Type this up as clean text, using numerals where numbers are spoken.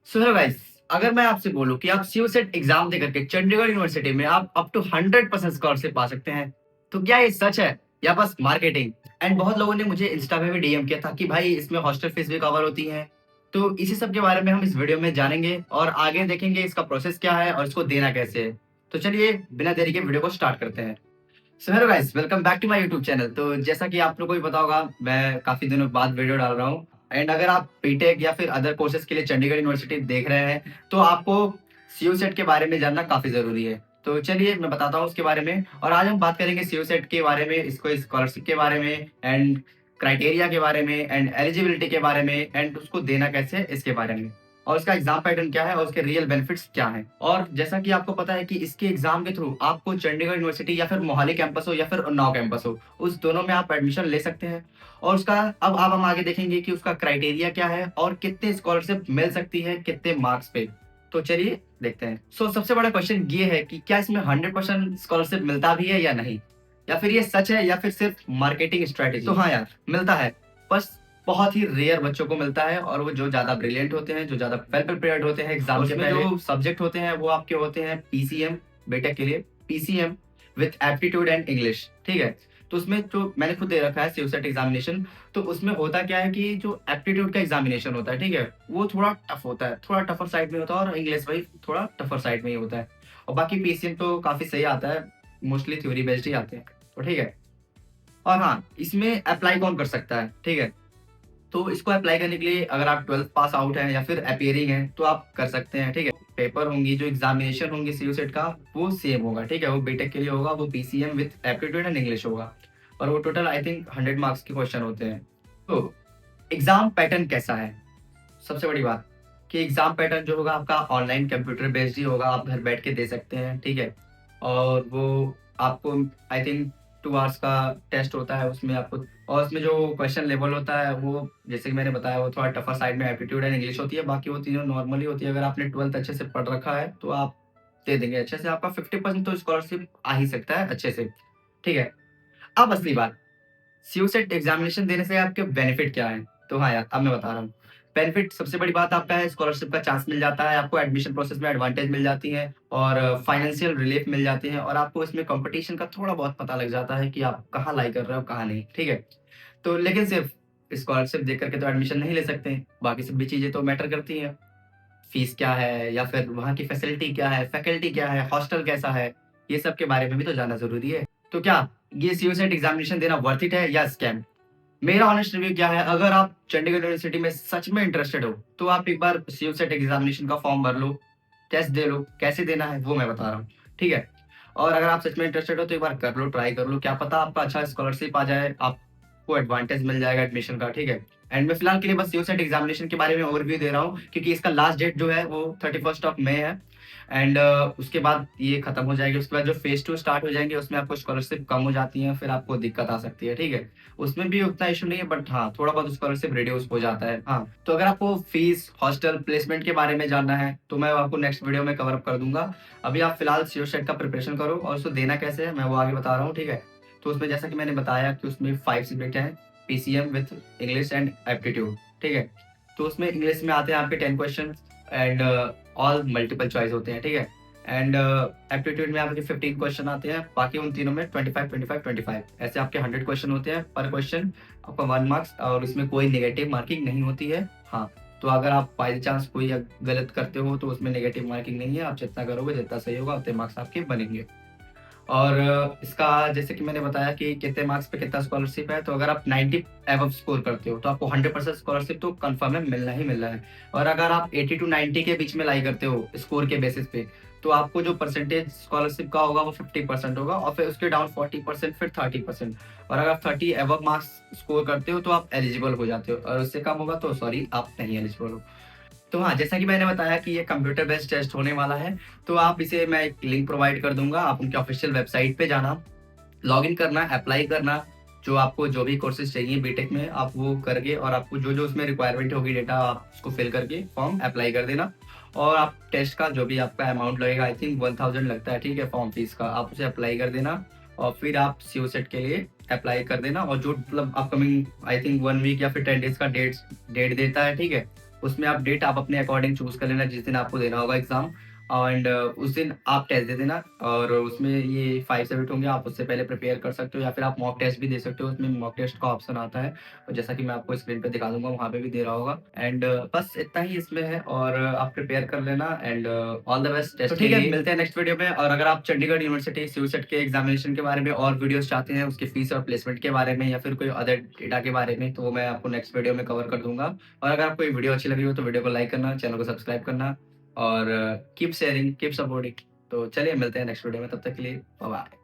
सो hello guys, अगर मैं आपसे बोलूँ कि आप सीयूसेट एग्ज़ाम दे करके चंडीगढ़ यूनिवर्सिटी में आप अप टू 100% स्कॉलरशिप पा सकते हैं, तो क्या ये सच है या बस मार्केटिंग? एंड बहुत लोगों ने मुझे इंस्टा पे भी डीएम किया था कि भाई इसमें हॉस्टल फीस भी कवर होती है। तो इसी सब के बारे में हम इस वीडियो में जानेंगे और आगे देखेंगे इसका प्रोसेस क्या है और इसको देना कैसे है। तो चलिए बिना देरी के वीडियो को स्टार्ट करते हैं। So hello guys, welcome back to my YouTube channel. तो जैसा कि आप लोगों को भी पता होगा, मैं काफ़ी दिनों बाद वीडियो डाल रहा हूँ। एंड अगर आप बीटेक या फिर अदर कोर्सेज़ के लिए चंडीगढ़ यूनिवर्सिटी देख रहे हैं, तो आपको सीयूसेट के बारे में जानना काफ़ी ज़रूरी है। तो चलिए मैं बताता हूँ उसके बारे में और आज हम बात करेंगे सीयूसेट के बारे में, इसको स्कॉलरशिप के बारे में एंड क्राइटेरिया के बारे में एंड एलिजिबिलिटी के बारे में एंड उसको देना कैसे है, इसके बारे में। और उसका एग्ज़ाम पैटर्न क्या है और उसके रियल बेनिफिट्स क्या हैं। और जैसा कि आपको पता है कि इसके एग्ज़ाम के थ्रू आपको चंडीगढ़ यूनिवर्सिटी या फिर मोहाली कैंपस हो या फिर उन्नाव कैंपस हो, उस दोनों में आप एडमिशन ले सकते हैं। और उसका अब हम आगे देखेंगे कि उसका क्राइटेरिया क्या है और कितने स्कॉलरशिप मिल सकती है, कितने मार्क्स पे। तो चलिए देखते हैं। सबसे बड़ा क्वेश्चन ये है कि क्या इसमें 100% स्कॉलरशिप मिलता भी है या नहीं? या फिर ये सच है या फिर सिर्फ मार्केटिंग स्ट्रैटेजी? तो हाँ यार, मिलता है। बस बहुत ही रेयर बच्चों को मिलता है और वो जो ज़्यादा ब्रिलियंट होते हैं, जो ज़्यादा वेल प्रिपेयर्ड होते हैं एग्ज़ाम से पहले। जो सब्जेक्ट होते हैं वो आपके होते हैं पीसीएम, बीटेक के लिए PCM with aptitude and English, ठीक है? तो उसमें जो मैंने खुद दे रखा है सीयूसेट एग्ज़ामिनेशन, तो उसमें होता क्या है कि जो एप्टीट्यूड का एग्ज़ामिनेशन होता है, ठीक है? वो थोड़ा टफ होता है, थोड़ा टफर साइड में होता है और इंग्लिश वही थोड़ा टफर साइड में ही होता है। और बाकी पीसीएम तो काफ़ी सही आता है, मोस्टली थ्योरी बेस्ड ही आते हैं, तो ठीक है। और हाँ, इसमें अप्लाई कौन कर सकता है, ठीक है? तो इसको अप्लाई करने के लिए अगर आप 12th पास आउट हैं या फिर अपीयरिंग हैं, तो आप कर सकते हैं, ठीक है? पेपर होंगी, जो एग्ज़ामिनेशन होंगे सीयूसेट का, वो सेम होगा, ठीक है? वो बीटेक के लिए होगा, वो PCM with aptitude and English होगा और वो टोटल आई थिंक 100 मार्क्स के क्वेश्चन होते हैं। तो एग्ज़ाम पैटर्न कैसा है? सबसे बड़ी बात कि एग्ज़ाम पैटर्न जो होगा आपका ऑनलाइन कंप्यूटर बेस्ड ही होगा, आप घर बैठ के दे सकते हैं, ठीक है? और वो आपको आई थिंक 2 आवर्स का टेस्ट होता है उसमें आपको। और उसमें जो क्वेश्चन लेवल होता है वो जैसे कि मैंने बताया वो थोड़ा टफर साइड में एप्टीट्यूड एंड इंग्लिश होती है, बाकी वो तीनों नॉर्मली होती है। अगर आपने 12th अच्छे से पढ़ रखा है तो आप दे देंगे अच्छे से, आपका 50% तो स्कॉलरशिप आ ही सकता है अच्छे से, ठीक है? अब असली बात, सीयूसेट एग्ज़ामिनेशन देने से आपके बेनिफिट क्या हैं? तो हाँ यार, अब मैं बता रहा हूँ। बेनिफिट सबसे बड़ी बात आपका है, स्कॉलरशिप का चांस मिल जाता है, आपको एडमिशन प्रोसेस में एडवांटेज मिल जाती है और फाइनेंशियल रिलीफ मिल जाती है और आपको इसमें कॉम्पिटिशन का थोड़ा बहुत पता लग जाता है कि आप कहाँ लाई कर रहे हो, कहाँ नहीं, ठीक है? तो लेकिन सिर्फ स्कॉलरशिप देख कर के तो एडमिशन नहीं ले सकते, बाकी सभी चीज़ें तो मैटर करती हैं। फीस क्या है या फिर वहाँ की फैसिलिटी क्या है, फैकल्टी क्या है, हॉस्टल कैसा है, ये सब के बारे में भी तो जानना ज़रूरी है। तो क्या ये सीयूसेट एग्ज़ामिनेशन देना वर्थ इट है या स्कैम? मेरा ऑनेस्ट रिव्यू क्या है, अगर आप चंडीगढ़ यूनिवर्सिटी में सच में इंटरेस्टेड हो, तो आप एक बार सीयूसेट एग्ज़ामिनेशन का फॉर्म भर लो, टेस्ट दे लो, कैसे देना है वो मैं बता रहा हूँ, ठीक है? और अगर आप सच में इंटरेस्टेड हो तो एक बार कर लो, ट्राई कर लो, क्या पता आपका अच्छा स्कॉलरशिप आ जाए, आपको एडवांटेज मिल जाएगा एडमिशन का, ठीक है? एंड मैं फिलहाल के लिए बस सीयूसेट एग्ज़ामिनेशन के बारे में ओवरव्यू दे रहा हूँ क्योंकि इसका लास्ट डेट जो है वो 31st ऑफ मई है। एंड उसके बाद ये खत्म हो जाएगी, उसके बाद जो फेज़ 2 स्टार्ट हो जाएँगे उसमें आपको स्कॉलरशिप कम हो जाती है, फिर आपको दिक्कत आ सकती है, ठीक है? उसमें भी उतना इश्यू नहीं है बट हाँ, थोड़ा बहुत स्कॉलरशिप रिड्यूस हो जाता है। हाँ, तो अगर आपको फीस, हॉस्टल, प्लेसमेंट के बारे में जानना है, तो मैं आपको नेक्स्ट वीडियो में कवर अप कर दूँगा। अभी आप फिलहाल सीओसेट का प्रिपरेशन करो और उसको देना कैसे है, मैं वो आगे बता रहा हूँ, ठीक है? तो उसमें जैसा कि मैंने बताया कि उसमें 5 सब्जेक्ट हैं, PCM with English and aptitude, ठीक है? तो उसमें इंग्लिश में आते हैं आपके 10 questions and all multiple choice होते हैं, ठीक है? एंड एप्टीट्यूड में आपके 15 क्वेश्चन आते हैं, बाकी उन तीनों में 25, 25, 25 ऐसे आपके 100 क्वेश्चन होते हैं। पर क्वेश्चन आपका 1 मार्क्स और इसमें कोई नेगेटिव मार्किंग नहीं होती है। हाँ, तो अगर आप बाय चांस कोई गलत करते हो तो उसमें नेगेटिव मार्किंग नहीं है, आप जितना करोगे, जितना सही होगा उतने मार्क्स आपके बनेंगे। और इसका जैसे कि मैंने बताया कि कितने मार्क्स पे कितना स्कॉलरशिप है, तो अगर आप 90 अबव स्कोर करते हो, तो आपको 100% स्कॉलरशिप तो कन्फर्म है, मिलना ही मिलना है। और अगर आप 80 टू 90 के बीच में लाई करते हो स्कोर के बेसिस पे, तो आपको जो परसेंटेज स्कॉलरशिप का होगा वो 50% होगा और फिर उसके डाउन 40% फिर 30%। और अगर आप 30 अबव मार्क्स स्कोर करते हो, तो आप एलिजिबल हो जाते हो और उससे कम होगा तो सॉरी, आप नहीं एलिजिबल हो। तो हाँ, जैसा कि मैंने बताया कि ये कंप्यूटर बेस्ड टेस्ट होने वाला है, तो आप इसे मैं एक लिंक प्रोवाइड कर दूँगा, आप उनके ऑफ़िशियल वेबसाइट पे जाना, लॉगिन करना, अप्लाई करना, जो आपको जो भी कोर्सेज़ चाहिए बीटेक में आप वो करके और आपको जो-जो उसमें रिक्वायरमेंट होगी डेटा आप उसको फिल करके फॉर्म अप्लाई कर देना। और आप टेस्ट का जो भी आपका अमाउंट लगेगा, आई थिंक 1000 लगता है, ठीक है? फॉर्म फीस का, आप उसे अप्लाई कर देना और फिर आप सीओसेट के लिए अप्लाई कर देना। और जो मतलब अपकमिंग आई थिंक 1 वीक या फिर 10 डेज़ का डेट देता है, ठीक है? उसमें आप डेट आप अपने अकॉर्डिंग चूज़ कर लेना जिस दिन आपको देना होगा एग्ज़ाम एंड उस दिन आप टेस्ट दे देना और उसमें ये 5 सब्जेक्ट होंगे, आप उससे पहले प्रिपेयर कर सकते हो या फिर आप मॉक टेस्ट भी दे सकते हो, उसमें मॉक टेस्ट का ऑप्शन आता है और जैसा कि मैं आपको स्क्रीन पे दिखा दूँगा, वहाँ पे भी दे रहा होगा एंड बस इतना ही इसमें है और आप प्रिपेयर कर लेना and all the best test के लिए। मिलते हैं नेक्स्ट वीडियो में और अगर आप चंडीगढ़ यूनिवर्सिटी सिवसेट के एग्ज़ामिनेशन के बारे में और वीडियोज़ चाहते हैं, उसकी फीस और प्लेसमेंट के बारे में या फिर कोई अदर डेटा के बारे में, तो वो मैं आपको नेक्स्ट वीडियो में कवर कर दूँगा। और अगर आपको ये वीडियो अच्छी लगी हो तो वीडियो को लाइक करना, चैनल को सब्सक्राइब करना और कीप शेयरिंग, कीप सपोर्टिंग। तो चलिए मिलते हैं नेक्स्ट वीडियो में, तब तक के लिए बाय बाय।